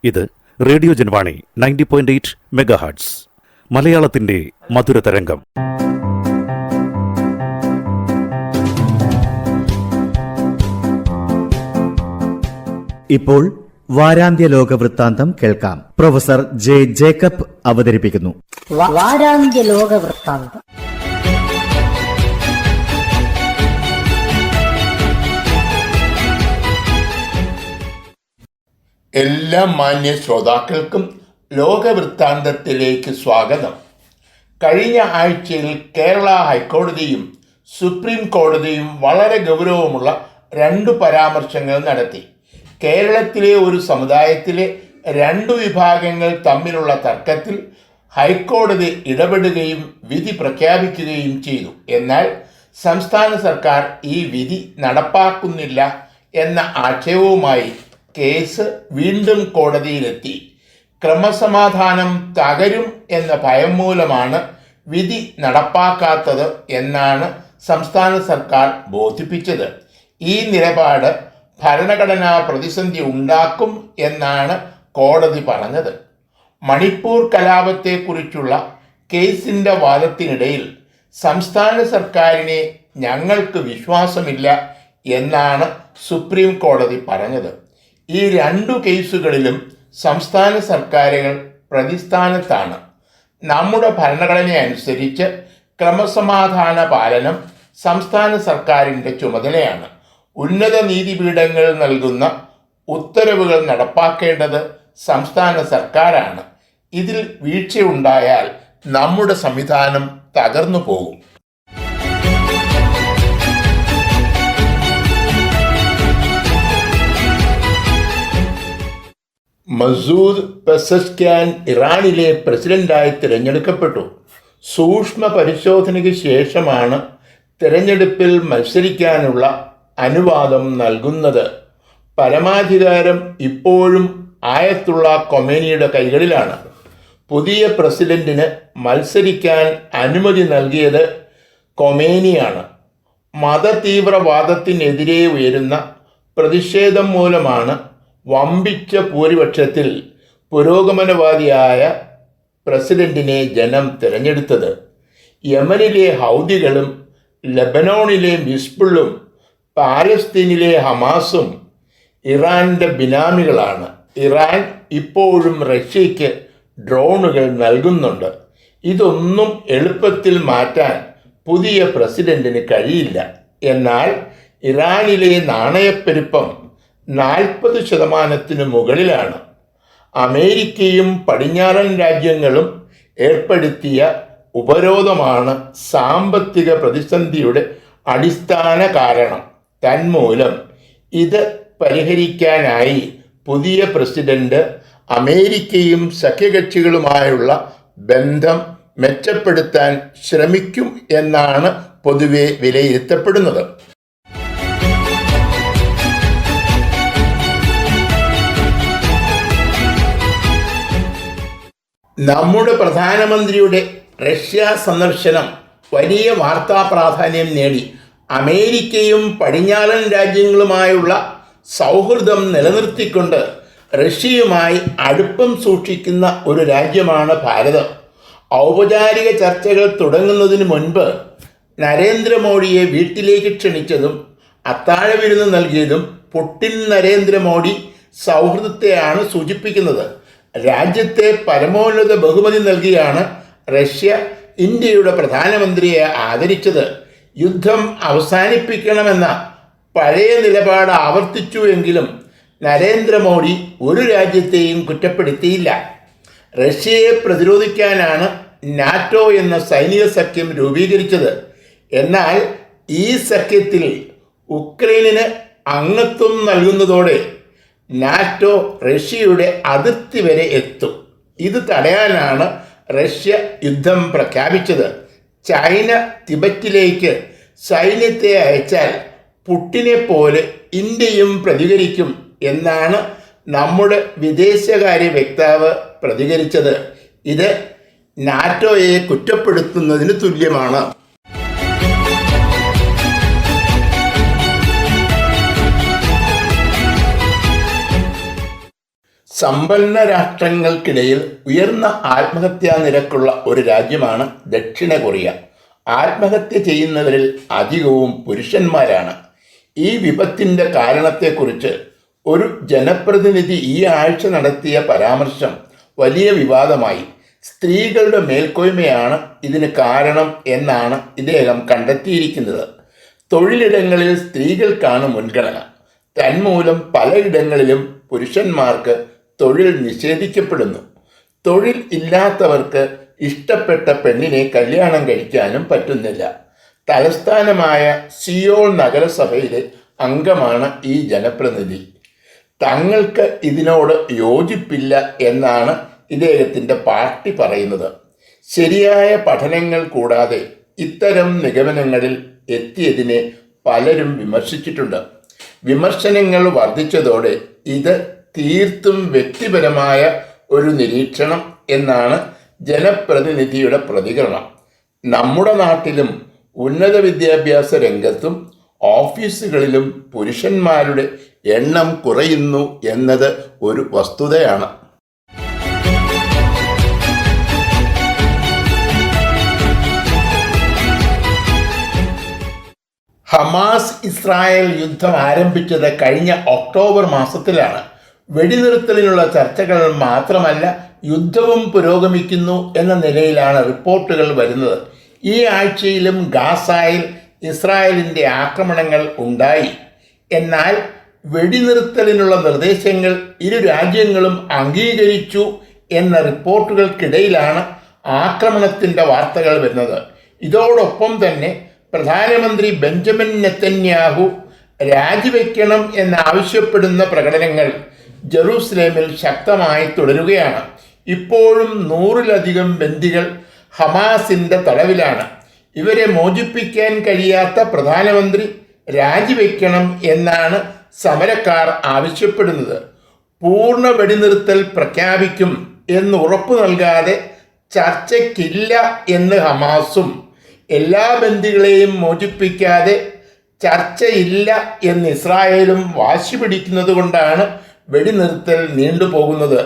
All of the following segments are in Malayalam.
ഇത് റേഡിയോ ജൻവാണി 90.8 മെഗാഹെർട്സ് മലയാളത്തിന്റെ മധുരതരംഗം. ഇപ്പോൾ വാരാന്ത്യ ലോക വൃത്താന്തം കേൾക്കാം. പ്രൊഫസർ ജെ ജേക്കബ് അവതരിപ്പിക്കുന്നു. വാരാന്ത്യ ലോക വൃത്താന്തം. എല്ലാ മാന്യ ശ്രോതാക്കൾക്കും ലോകവൃത്താന്തത്തിലേക്ക് സ്വാഗതം. കഴിഞ്ഞ ആഴ്ചയിൽ കേരള ഹൈക്കോടതിയും സുപ്രീം കോടതിയും വളരെ ഗൗരവമുള്ള 2 പരാമർശങ്ങൾ നടത്തി. കേരളത്തിലെ ഒരു സമുദായത്തിലെ 2 വിഭാഗങ്ങൾ തമ്മിലുള്ള തർക്കത്തിൽ ഹൈക്കോടതി ഇടപെടുകയും വിധി പ്രഖ്യാപിക്കുകയും ചെയ്തു. എന്നാൽ സംസ്ഥാന സർക്കാർ ഈ വിധി നടപ്പാക്കുന്നില്ല എന്ന ആക്ഷേപവുമായി കേസ് വീണ്ടും കോടതിയിലെത്തി. ക്രമസമാധാനം തകരും എന്ന ഭയം മൂലമാണ് വിധി നടപ്പാക്കാത്തത് എന്നാണ് സംസ്ഥാന സർക്കാർ ബോധിപ്പിച്ചത്. ഈ നിലപാട് ഭരണഘടനാ പ്രതിസന്ധി ഉണ്ടാക്കും എന്നാണ് കോടതി പറഞ്ഞത്. മണിപ്പൂർ കലാപത്തെക്കുറിച്ചുള്ള കേസിൻ്റെ വാദത്തിനിടയിൽ സംസ്ഥാന സർക്കാരിനെ ഞങ്ങൾക്ക് വിശ്വാസമില്ല എന്നാണ് സുപ്രീം കോടതി പറഞ്ഞത്. ഈ 2 കേസുകളിലും സംസ്ഥാന സർക്കാരുകൾ പ്രതിസ്ഥാനത്താണ്. നമ്മുടെ ഭരണഘടന അനുസരിച്ച് ക്രമസമാധാന പാലനം സംസ്ഥാന സർക്കാരിൻ്റെ ചുമതലയാണ്. ഉന്നത നീതിപീഠങ്ങൾ നൽകുന്ന ഉത്തരവുകൾ നടപ്പാക്കേണ്ടത് സംസ്ഥാന സർക്കാരാണ്. ഇതിൽ വീഴ്ചയുണ്ടായാൽ നമ്മുടെ സംവിധാനം തകർന്നു പോകും. മസൂദ് പെസഷ്ക്യാൻ ഇറാനിലെ പ്രസിഡന്റായി തിരഞ്ഞെടുക്കപ്പെട്ടു. സൂക്ഷ്മ പരിശോധനയ്ക്ക് ശേഷമാണ് തിരഞ്ഞെടുപ്പിൽ മത്സരിക്കാനുള്ള അനുവാദം നൽകുന്നത്. പരമാധികാരം ഇപ്പോഴും ആയത്തുള്ള ഖൊമേനിയുടെ കൈകളിലാണ്. പുതിയ പ്രസിഡന്റിന് മത്സരിക്കാൻ അനുമതി നൽകിയത് ഖൊമേനിയാണ്. മതതീവ്രവാദത്തിനെതിരെ ഉയരുന്ന പ്രതിഷേധം മൂലമാണ് വമ്പിച്ച ഭൂരിപക്ഷത്തിൽ പുരോഗമനവാദിയായ പ്രസിഡന്റിനെ ജനം തിരഞ്ഞെടുത്തത്. യമനിലെ ഹൗദികളും ലബനോണിലെ ഹിസ്ബുള്ളും പാലസ്തീനിലെ ഹമാസും ഇറാന്റെ ബിനാമികളാണ്. ഇറാൻ ഇപ്പോഴും റഷ്യയ്ക്ക് ഡ്രോണുകൾ നൽകുന്നുണ്ട്. ഇതൊന്നും എളുപ്പത്തിൽ മാറ്റാൻ പുതിയ പ്രസിഡന്റിന് കഴിയില്ല. എന്നാൽ ഇറാനിലെ നാണയപ്പെരുപ്പം 40% മുകളിലാണ്. അമേരിക്കയും പടിഞ്ഞാറൻ രാജ്യങ്ങളും ഏർപ്പെടുത്തിയ ഉപരോധമാണ് സാമ്പത്തിക പ്രതിസന്ധിയുടെ അടിസ്ഥാന കാരണം. തന്മൂലം ഇത് പരിഹരിക്കാനായി പുതിയ പ്രസിഡന്റ് അമേരിക്കയും സഖ്യകക്ഷികളുമായുള്ള ബന്ധം മെച്ചപ്പെടുത്താൻ ശ്രമിക്കും എന്നാണ് പൊതുവെ വിലയിരുത്തപ്പെടുന്നത്. നമ്മുടെ പ്രധാനമന്ത്രിയുടെ റഷ്യ സന്ദർശനം വലിയ വാർത്താ പ്രാധാന്യം നേടി. അമേരിക്കയും പടിഞ്ഞാറൻ രാജ്യങ്ങളുമായുള്ള സൗഹൃദം നിലനിർത്തിക്കൊണ്ട് റഷ്യയുമായി അടുപ്പം സൂക്ഷിക്കുന്ന ഒരു രാജ്യമാണ് ഭാരതം. ഔപചാരിക ചർച്ചകൾ തുടങ്ങുന്നതിന് മുൻപ് നരേന്ദ്രമോദിയെ വീട്ടിലേക്ക് ക്ഷണിച്ചതും അത്താഴവിരുന്ന് നൽകിയതും പുടിൻ നരേന്ദ്രമോദി സൗഹൃദത്തെയാണ് സൂചിപ്പിക്കുന്നത്. രാജ്യത്തെ പരമോന്നത ബഹുമതി നൽകിയാണ് റഷ്യ ഇന്ത്യയുടെ പ്രധാനമന്ത്രിയെ ആദരിച്ചത്. യുദ്ധം അവസാനിപ്പിക്കണമെന്ന പഴയ നിലപാട് ആവർത്തിച്ചു എങ്കിലും നരേന്ദ്രമോദി ഒരു രാജ്യത്തെയും കുറ്റപ്പെടുത്തിയില്ല. റഷ്യയെ പ്രതിരോധിക്കാനാണ് നാറ്റോ എന്ന സൈനിക സഖ്യം രൂപീകരിച്ചത്. എന്നാൽ ഈ സഖ്യത്തിൽ ഉക്രൈനിന് അംഗത്വം നൽകുന്നതോടെ നാറ്റോ റഷ്യയുടെ അതിർത്തി വരെ എത്തും. ഇത് തടയാനാണ് റഷ്യ യുദ്ധം പ്രഖ്യാപിച്ചത്. ചൈന തിബറ്റിലേക്ക് സൈന്യത്തെ അയച്ചാൽ പുടിനെ പോലെ ഇന്ത്യയും പ്രതികരിക്കും എന്നാണ് നമ്മുടെ വിദേശകാര്യ വക്താവ് പ്രതികരിച്ചത്. ഇത് നാറ്റോയെ കുറ്റപ്പെടുത്തുന്നതിന് തുല്യമാണ്. സമ്പന്ന രാഷ്ട്രങ്ങൾക്കിടയിൽ ഉയർന്ന ആത്മഹത്യാ നിരക്കുള്ള ഒരു രാജ്യമാണ് ദക്ഷിണ കൊറിയ. ആത്മഹത്യ ചെയ്യുന്നവരിൽ അധികവും പുരുഷന്മാരാണ്. ഈ വിപത്തിൻ്റെ കാരണത്തെക്കുറിച്ച് ഒരു ജനപ്രതിനിധി ഈ ആഴ്ച നടത്തിയ പരാമർശം വലിയ വിവാദമായി. സ്ത്രീകളുടെ മേൽക്കോയ്മയാണ് ഇതിന് കാരണം എന്നാണ് ഇദ്ദേഹം കണ്ടെത്തിയിരിക്കുന്നത്. തൊഴിലിടങ്ങളിൽ സ്ത്രീകൾക്കാണ് മുൻഗണന. തന്മൂലം പലയിടങ്ങളിലും പുരുഷന്മാർക്ക് തൊഴിൽ നിഷേധിക്കപ്പെടുന്നു. തൊഴിൽ ഇല്ലാത്തവർക്ക് ഇഷ്ടപ്പെട്ട പെണ്ണിനെ കല്യാണം കഴിക്കാനും പറ്റുന്നില്ല. തലസ്ഥാനമായ സിയോൾ നഗരസഭയിലെ അംഗമാണ് ഈ ജനപ്രതിനിധി. തങ്ങൾക്ക് ഇതിനോട് യോജിപ്പില്ല എന്നാണ് ഇദ്ദേഹത്തിൻ്റെ പാർട്ടി പറയുന്നത്. ശരിയായ പഠനങ്ങൾ കൂടാതെ ഇത്തരം നിഗമനങ്ങളിൽ എത്തിയതിനെ പലരും വിമർശിച്ചിട്ടുണ്ട്. വിമർശനങ്ങൾ വർദ്ധിച്ചതോടെ ഇത് തീർത്തും വ്യക്തിപരമായ ഒരു നിരീക്ഷണം എന്നാണ് ജനപ്രതിനിധിയുടെ പ്രതികരണം. നമ്മുടെ നാട്ടിലും ഉന്നത വിദ്യാഭ്യാസ രംഗത്തും ഓഫീസുകളിലും പുരുഷന്മാരുടെ എണ്ണം കുറയുന്നു എന്നത് ഒരു വസ്തുതയാണ്. ഹമാസ് ഇസ്രായേൽ യുദ്ധം ആരംഭിച്ചത് കഴിഞ്ഞ ഒക്ടോബർ മാസത്തിലാണ്. വെടിനിർത്തലിനുള്ള ചർച്ചകൾ മാത്രമല്ല, യുദ്ധവും പുരോഗമിക്കുന്നു എന്ന നിലയിലാണ് റിപ്പോർട്ടുകൾ വരുന്നത്. ഈ ആഴ്ചയിലും ഗാസയിൽ ഇസ്രായേലിൻ്റെ ആക്രമണങ്ങൾ ഉണ്ടായി. എന്നാൽ വെടിനിർത്തലിനുള്ള നിർദ്ദേശങ്ങൾ ഇരു രാജ്യങ്ങളും അംഗീകരിച്ചു എന്ന റിപ്പോർട്ടുകൾക്കിടയിലാണ് ആക്രമണത്തിൻ്റെ വാർത്തകൾ വരുന്നത്. ഇതോടൊപ്പം തന്നെ പ്രധാനമന്ത്രി ബെഞ്ചമിൻ നെതന്യാഹു രാജിവെക്കണം എന്നാവശ്യപ്പെടുന്ന പ്രകടനങ്ങൾ ജെറൂസലേമിൽ ശക്തമായി തുടരുകയാണ്. ഇപ്പോഴും 100-ലധികം ബന്ദികൾ ഹമാസിൻ്റെ തടവിലാണ്. ഇവരെ മോചിപ്പിക്കാൻ കഴിയാത്ത പ്രധാനമന്ത്രി രാജിവെക്കണം എന്നാണ് സമരക്കാർ ആവശ്യപ്പെടുന്നത്. പൂർണ്ണ വെടിനിർത്തൽ പ്രഖ്യാപിക്കും എന്ന് ഉറപ്പു നൽകാതെ ചർച്ചയ്ക്കില്ല എന്ന് ഹമാസും എല്ലാ ബന്ദികളെയും മോചിപ്പിക്കാതെ ചർച്ചയില്ല എന്ന് ഇസ്രായേലും വാശി പിടിക്കുന്നത് കൊണ്ടാണ് വെടിനിർത്തൽ നീണ്ടുപോകുന്നത്.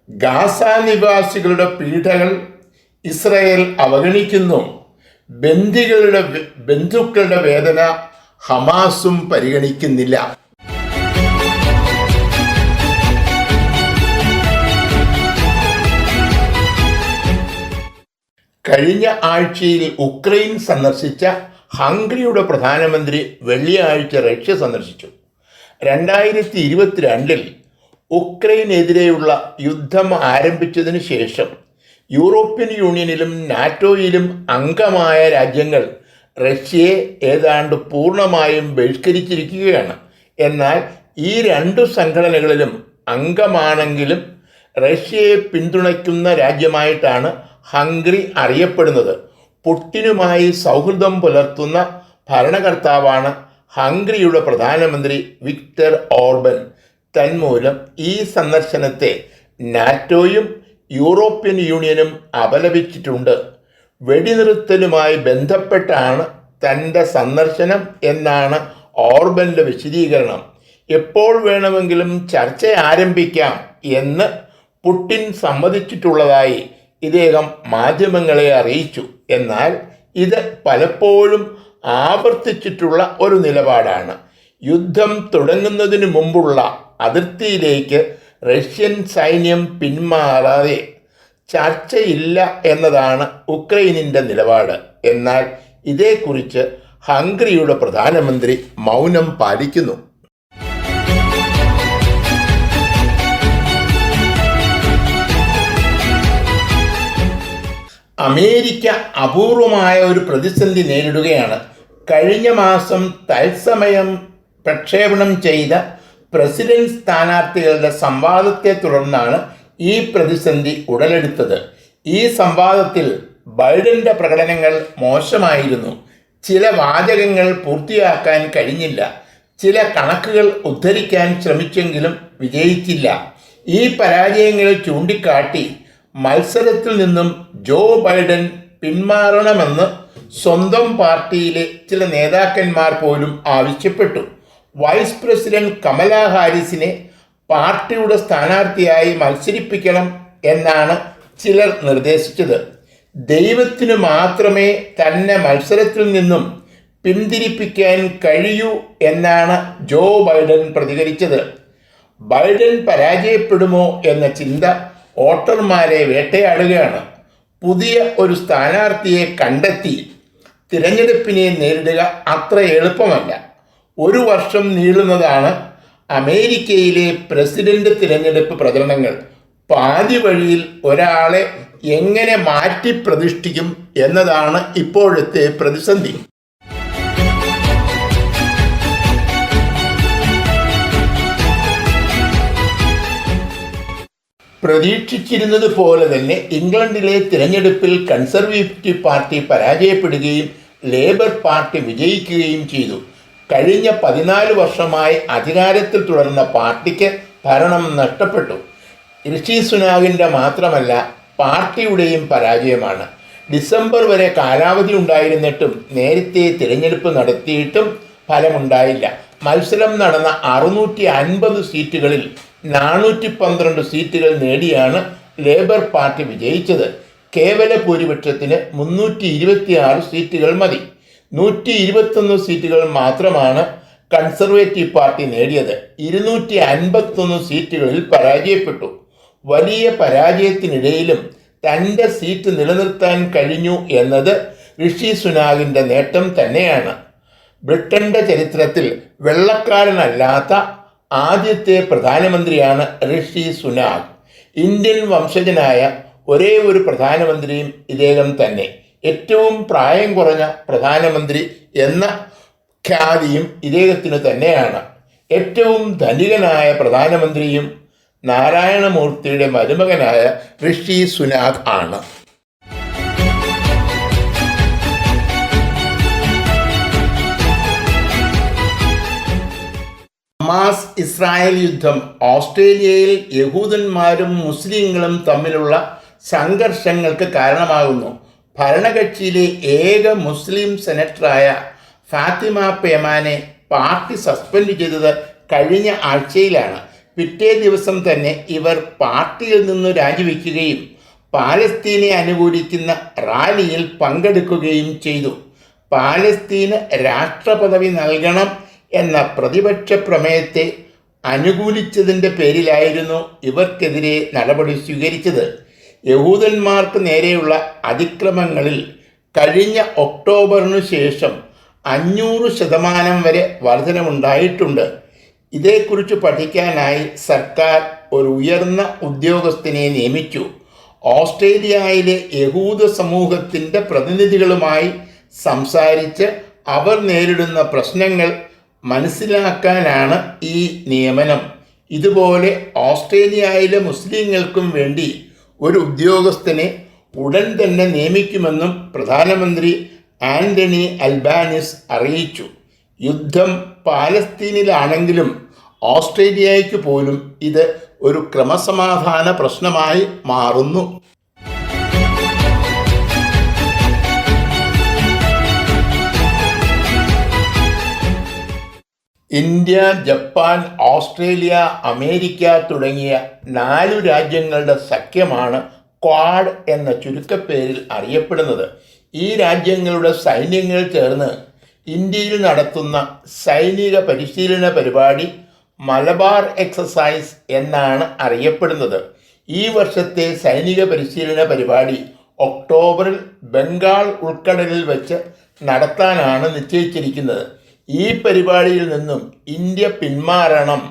ഗാസ നിവാസികളുടെ പീഡകൾ ഇസ്രായേൽ അവഗണിക്കുന്നു. ബന്ധുക്കളുടെ വേദന ഹമാസും പരിഗണിക്കുന്നില്ല. കഴിഞ്ഞ ആഴ്ചയിൽ ഉക്രൈൻ സന്ദർശിച്ച ഹംഗറിയുടെ പ്രധാനമന്ത്രി വെള്ളിയാഴ്ച റഷ്യ സന്ദർശിച്ചു. 2022 ഉക്രൈനെതിരെയുള്ള യുദ്ധം ആരംഭിച്ചതിന് ശേഷം യൂറോപ്യൻ യൂണിയനിലും നാറ്റോയിലും അംഗമായ രാജ്യങ്ങൾ റഷ്യയെ ഏതാണ്ട് പൂർണ്ണമായും ബഹിഷ്കരിച്ചിരിക്കുകയാണ്. എന്നാൽ ഈ രണ്ടു സംഘടനകളിലും അംഗമാണെങ്കിലും റഷ്യയെ പിന്തുണയ്ക്കുന്ന രാജ്യമായിട്ടാണ് ഹംഗറി അറിയപ്പെടുന്നത്. പുടിനുമായി സൗഹൃദം പുലർത്തുന്ന ഭരണകർത്താവാണ് ഹംഗറിയുടെ പ്രധാനമന്ത്രി വിക്ടർ ഓർബൻ. തന്മൂലം ഈ സന്ദർശനത്തെ നാറ്റോയും യൂറോപ്യൻ യൂണിയനും അപലപിച്ചിട്ടുണ്ട്. വെടിനിർത്തലുമായി ബന്ധപ്പെട്ടാണ് തൻ്റെ സന്ദർശനം എന്നാണ് ഓർബൻ്റെ വിശദീകരണം. എപ്പോൾ വേണമെങ്കിലും ചർച്ച ആരംഭിക്കാം എന്ന് പുടിൻ സമ്മതിച്ചിട്ടുള്ളതായി ഇദ്ദേഹം മാധ്യമങ്ങളെ അറിയിച്ചു. എന്നാൽ ഇത് പലപ്പോഴും ആവർത്തിച്ചിട്ടുള്ള ഒരു നിലപാടാണ്. യുദ്ധം തുടങ്ങുന്നതിന് മുമ്പുള്ള അതിർത്തിയിലേക്ക് റഷ്യൻ സൈന്യം പിന്മാറാതെ ചർച്ചയില്ല എന്നതാണ് ഉക്രൈനിൻ്റെ നിലപാട്. എന്നാൽ ഇതേക്കുറിച്ച് ഹംഗറിയുടെ പ്രധാനമന്ത്രി മൗനം പാലിക്കുന്നു. അമേരിക്ക അപൂർവമായ ഒരു പ്രതിസന്ധി നേരിടുകയാണ്. കഴിഞ്ഞ മാസം തത്സമയം പ്രക്ഷേപണം ചെയ്ത പ്രസിഡന്റ് സ്ഥാനാർത്ഥികളുടെ സംവാദത്തെ തുടർന്നാണ് ഈ പ്രതിസന്ധി ഉടലെടുത്തത്. ഈ സംവാദത്തിൽ ബൈഡന്റെ പ്രകടനങ്ങൾ മോശമായിരുന്നു. ചില വാചകങ്ങൾ പൂർത്തിയാക്കാൻ കഴിഞ്ഞില്ല. ചില കണക്കുകൾ ഉദ്ധരിക്കാൻ ശ്രമിച്ചെങ്കിലും വിജയിച്ചില്ല. ഈ പരാജയങ്ങൾ ചൂണ്ടിക്കാട്ടി മത്സരത്തിൽ നിന്നും ജോ ബൈഡൻ പിന്മാറണമെന്ന് സ്വന്തം പാർട്ടിയിലെ ചില നേതാക്കന്മാർ പോലും ആവശ്യപ്പെട്ടു. വൈസ് പ്രസിഡന്റ് കമലാ ഹാരിസിനെ പാർട്ടിയുടെ സ്ഥാനാർത്ഥിയായി മത്സരിപ്പിക്കണം എന്നാണ് ചിലർ നിർദ്ദേശിച്ചത്. ദൈവത്തിനു മാത്രമേ തന്നെ മത്സരത്തിൽ നിന്നും പിന്തിരിപ്പിക്കാൻ കഴിയൂ എന്നാണ് ജോ ബൈഡൻ പ്രതികരിച്ചത്. ബൈഡൻ പരാജയപ്പെടുമോ എന്ന ചിന്ത വോട്ടർമാരെ വേട്ടയാടുകയാണ്. പുതിയ ഒരു സ്ഥാനാർത്ഥിയെ കണ്ടെത്തി തിരഞ്ഞെടുപ്പിനെ നേരിടുക അത്ര എളുപ്പമല്ല. 1 വർഷം നീളുന്നതാണ് അമേരിക്കയിലെ പ്രസിഡന്റ് തിരഞ്ഞെടുപ്പ് പ്രചരണങ്ങൾ. പാതി വഴിയിൽ ഒരാളെ എങ്ങനെ മാറ്റി പ്രതിഷ്ഠിക്കും എന്നതാണ് ഇപ്പോഴത്തെ പ്രതിസന്ധി. പ്രതീക്ഷിച്ചിരുന്നത് പോലെ തന്നെ ഇംഗ്ലണ്ടിലെ തിരഞ്ഞെടുപ്പിൽ കൺസർവേറ്റീവ് പാർട്ടി പരാജയപ്പെടുകയും ലേബർ പാർട്ടി വിജയിക്കുകയും ചെയ്തു. കഴിഞ്ഞ 14 വർഷമായി അധികാരത്തിൽ തുടർന്ന പാർട്ടിക്ക് ഭരണം നഷ്ടപ്പെട്ടു. ഋഷി സുനാകിൻ്റെ മാത്രമല്ല പാർട്ടിയുടെയും പരാജയമാണ്. ഡിസംബർ വരെ കാലാവധി ഉണ്ടായിരുന്നിട്ടും നേരത്തെ തിരഞ്ഞെടുപ്പ് നടത്തിയിട്ടും ഫലമുണ്ടായില്ല. മത്സരം നടന്ന 650 സീറ്റുകളിൽ 412 സീറ്റുകൾ നേടിയാണ് ലേബർ പാർട്ടി വിജയിച്ചത്. കേവല ഭൂരിപക്ഷത്തിന് 326 സീറ്റുകൾ മതി. 121 സീറ്റുകൾ മാത്രമാണ് കൺസർവേറ്റീവ് പാർട്ടി നേടിയത്. 251 സീറ്റുകളിൽ പരാജയപ്പെട്ടു. വലിയ പരാജയത്തിനിടയിലും തൻ്റെ സീറ്റ് നിലനിർത്താൻ കഴിഞ്ഞു എന്നത് ഋഷി സുനാകിൻ്റെ നേട്ടം തന്നെയാണ്. ബ്രിട്ടന്റെ ചരിത്രത്തിൽ വെള്ളക്കാരനല്ലാത്ത ആദ്യത്തെ പ്രധാനമന്ത്രിയാണ് ഋഷി സുനാക്. ഇന്ത്യൻ വംശജനായ ഒരേ ഒരു പ്രധാനമന്ത്രിയും ഇദ്ദേഹം തന്നെ. ഏറ്റവും പ്രായം കുറഞ്ഞ പ്രധാനമന്ത്രി എന്ന ഖ്യാതിയും ഇദ്ദേഹത്തിന് തന്നെയാണ്. ഏറ്റവും ധനികനായ പ്രധാനമന്ത്രിയും നാരായണമൂർത്തിയുടെ മരുമകനായ ഋഷി സുനാക് ആണ്. ഹമാസ് ഇസ്രായേൽ യുദ്ധം ഓസ്ട്രേലിയയിൽ യഹൂദന്മാരും മുസ്ലിങ്ങളും തമ്മിലുള്ള സംഘർഷങ്ങൾക്ക് കാരണമാകുന്നു. ഭരണകക്ഷിയിലെ ഏക മുസ്ലിം സെനറ്ററായ ഫാത്തിമ പേമാനെ പാർട്ടി സസ്പെൻഡ് ചെയ്തത് കഴിഞ്ഞ ആഴ്ചയിലാണ്. പിറ്റേ ദിവസം തന്നെ ഇവർ പാർട്ടിയിൽ നിന്ന് രാജിവെക്കുകയും പാലസ്തീനെ അനുകൂലിക്കുന്ന റാലിയിൽ പങ്കെടുക്കുകയും ചെയ്തു. പാലസ്തീന് രാഷ്ട്രപദവി നൽകണം എന്ന പ്രതിപക്ഷ പ്രമേയത്തെ അനുകൂലിച്ചതിൻ്റെ പേരിലായിരുന്നു ഇവർക്കെതിരെ നടപടി സ്വീകരിച്ചത്. യഹൂദന്മാർക്ക് നേരെയുള്ള അതിക്രമങ്ങളിൽ കഴിഞ്ഞ ഒക്ടോബറിനു ശേഷം 500% വരെ വർധനമുണ്ടായിട്ടുണ്ട്. ഇതേക്കുറിച്ച് പഠിക്കാനായി സർക്കാർ ഒരു ഉയർന്ന ഉദ്യോഗസ്ഥനെ നിയമിച്ചു. ഓസ്ട്രേലിയയിലെ യഹൂദ സമൂഹത്തിൻ്റെ പ്രതിനിധികളുമായി സംസാരിച്ച് അവർ നേരിടുന്ന പ്രശ്നങ്ങൾ മനസ്സിലാക്കാനാണ് ഈ നിയമനം. ഇതുപോലെ ഓസ്ട്രേലിയയിലെ മുസ്ലിങ്ങൾക്കും വേണ്ടി ഒരു ഉദ്യോഗസ്ഥനെ ഉടൻ തന്നെ നിയമിക്കുമെന്നും പ്രധാനമന്ത്രി ആന്റണി അൽബാനിസ് അറിയിച്ചു. യുദ്ധം പാലസ്തീനിലാണെങ്കിലും ഓസ്ട്രേലിയയ്ക്ക് പോലും ഇത് ഒരു ക്രമസമാധാന പ്രശ്നമായി മാറുന്നു. ഇന്ത്യ, ജപ്പാൻ, ഓസ്ട്രേലിയ, അമേരിക്ക തുടങ്ങിയ 4 രാജ്യങ്ങളുടെ സഖ്യമാണ് ക്വാഡ് എന്ന ചുരുക്കപ്പേരിൽ അറിയപ്പെടുന്നത്. ഈ രാജ്യങ്ങളുടെ സൈന്യങ്ങൾ ചേർന്ന് ഇന്ത്യയിൽ നടത്തുന്ന സൈനിക പരിശീലന പരിപാടി മലബാർ എക്സസൈസ് എന്നാണ് അറിയപ്പെടുന്നത്. ഈ വർഷത്തെ സൈനിക പരിശീലന പരിപാടി ഒക്ടോബറിൽ ബംഗാൾ ഉൾക്കടലിൽ വെച്ച് നടത്താനാണ് നിശ്ചയിച്ചിരിക്കുന്നത്. ഈ പരിപാടിയിൽ നിന്നും ഇന്ത്യ പിന്മാറണം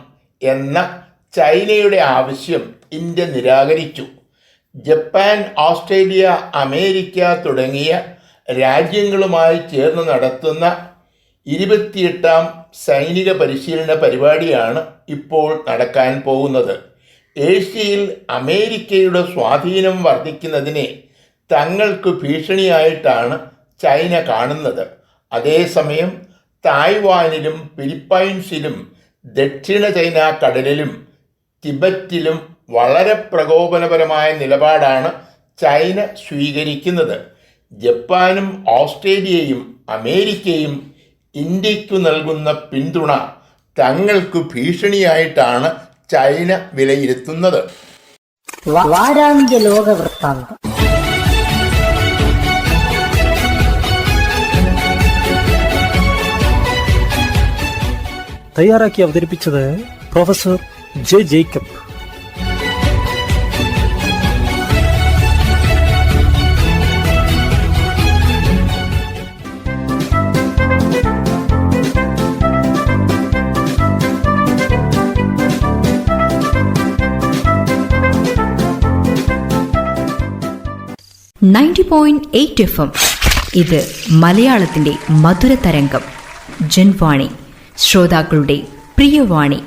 എന്ന ചൈനയുടെ ആവശ്യം ഇന്ത്യ നിരാകരിച്ചു. ജപ്പാൻ, ഓസ്ട്രേലിയ, അമേരിക്ക തുടങ്ങിയ രാജ്യങ്ങളുമായി ചേർന്ന് നടത്തുന്ന 28ാം സൈനിക പരിശീലന പരിപാടിയാണ് ഇപ്പോൾ നടക്കാൻ പോകുന്നത്. ഏഷ്യയിൽ അമേരിക്കയുടെ സ്വാധീനം വർദ്ധിക്കുന്നതിനെ തങ്ങൾക്ക് ഭീഷണിയായിട്ടാണ് ചൈന കാണുന്നത്. അതേസമയം തായ്വാനിലും ഫിലിപ്പൈൻസിലും ദക്ഷിണ ചൈന കടലിലും ടിബറ്റിലും വളരെ പ്രകോപനപരമായ നിലപാടാണ് ചൈന സ്വീകരിക്കുന്നത്. ജപ്പാനും ഓസ്ട്രേലിയയും അമേരിക്കയും ഇന്ത്യയ്ക്കു നൽകുന്ന പിന്തുണ തങ്ങൾക്ക് ഭീഷണിയായിട്ടാണ് ചൈന വിലയിരുത്തുന്നത്. വാരാന്ത്യ ലോക വൃത്താന്തം. തയ്യാറാക്കി അവതരിപ്പിച്ചത് പ്രൊഫസർ ജെ ജേക്കബ്. FM. ഇത് മലയാളത്തിന്റെ മധുര തരംഗം. ജൻവാണി, ശ്രോതാക്കളുടെ പ്രിയവാണി.